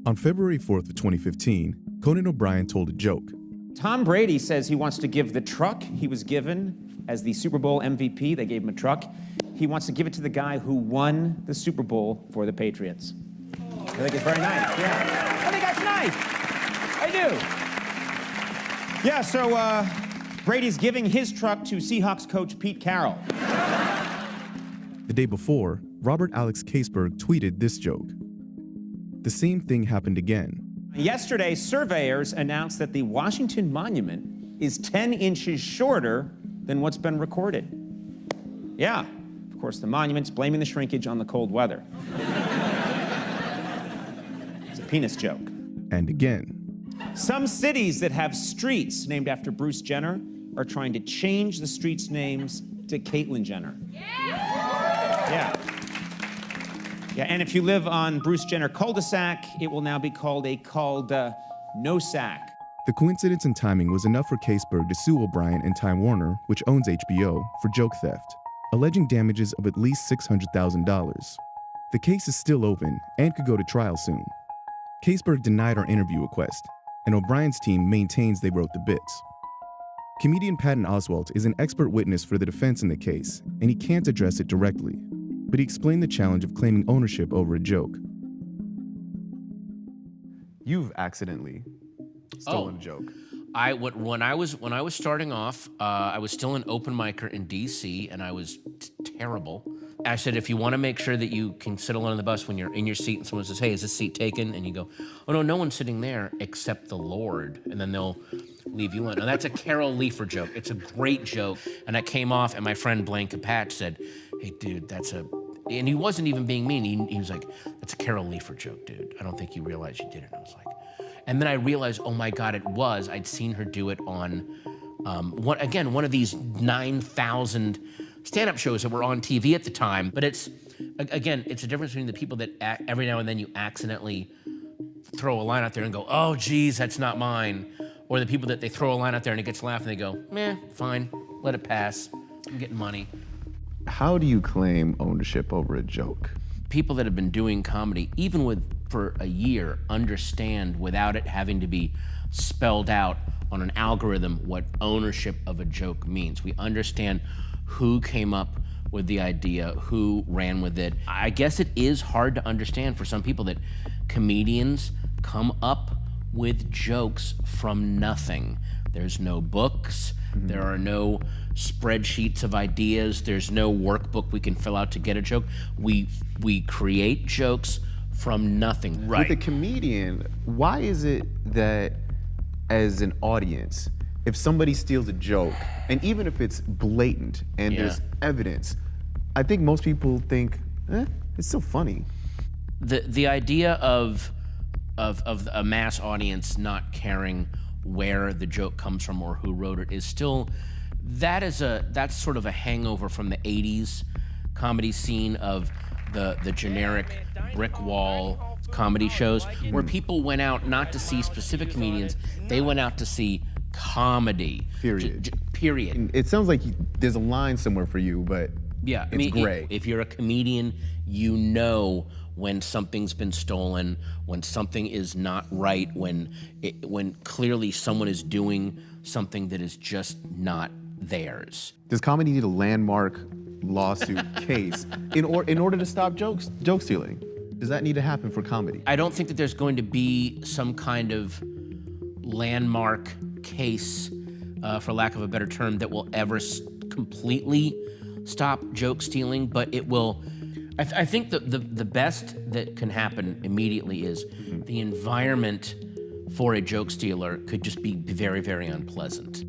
On February 4th of 2015, Conan O'Brien told a joke. Tom Brady says he wants to give the truck he was given as the Super Bowl MVP. They gave him a truck. He wants to give it to the guy who won the Super Bowl for the Patriots. I think it's very nice, yeah. I think that's nice. I do. Yeah, so Brady's giving his truck to Seahawks coach Pete Carroll. The day before, Robert Alex Kaseberg tweeted this joke. The same thing happened again. Yesterday, surveyors announced that the Washington Monument is 10 inches shorter than what's been recorded. Yeah, of course, the monument's blaming the shrinkage on the cold weather. It's a penis joke. And again. Some cities that have streets named after Bruce Jenner are trying to change the streets' names to Caitlyn Jenner. Yeah. Yeah, and if you live on Bruce Jenner cul-de-sac, it will now be called a no-sack. The coincidence in timing was enough for Kaseberg to sue O'Brien and Time Warner, which owns HBO, for joke theft, alleging damages of at least $600,000. The case is still open and could go to trial soon. Kaseberg denied our interview request, and O'Brien's team maintains they wrote the bits. Comedian Patton Oswalt is an expert witness for the defense in the case, and he can't address it directly, but he explained the challenge of claiming ownership over a joke. You've accidentally stolen a joke. When I was starting off, I was still an open micer in DC, and I was terrible. I said, if you want to make sure that you can sit alone on the bus when you're in your seat and someone says, hey, is this seat taken? And you go, oh no, no one's sitting there except the Lord. And then they'll leave you alone. Now that's a Carol Leifer joke. It's a great joke. And I came off and my friend Blaine Capatch said, hey dude, and he wasn't even being mean. He was like, that's a Carol Leifer joke, dude. I don't think you realize you did it. And I was like, and then I realized, oh my God, it was. I'd seen her do it on, one of these 9,000 stand-up shows that were on TV at the time. But it's a difference between the people that every now and then you accidentally throw a line out there and go, oh geez, that's not mine. Or the people that they throw a line out there and it gets laughed and they go, meh, fine, let it pass, I'm getting money. How do you claim ownership over a joke? People that have been doing comedy, even for a year, understand without it having to be spelled out on an algorithm what ownership of a joke means. We understand who came up with the idea, who ran with it. I guess it is hard to understand for some people that comedians come up with jokes from nothing. There's no books, there are no spreadsheets of ideas, there's no workbook we can fill out to get a joke. We create jokes from nothing. Right. With a comedian, why is it that as an audience, if somebody steals a joke, and even if it's blatant and there's evidence, I think most people think, it's so funny. The idea of a mass audience not caring where the joke comes from or who wrote it is still, that's sort of a hangover from the 80s comedy scene of the generic brick wall comedy shows where people went out not to see specific comedians, they went out to see comedy. Period. Period. It sounds like there's a line somewhere for you, but yeah, it's gray. If you're a comedian, you know when something's been stolen, when something is not right, when clearly someone is doing something that is just not theirs. Does comedy need a landmark lawsuit case in order to stop joke stealing? Does that need to happen for comedy? I don't think that there's going to be some kind of landmark case, for lack of a better term, that will ever completely stop joke stealing, but it will. I think the best that can happen immediately is the environment for a joke stealer could just be very, very unpleasant.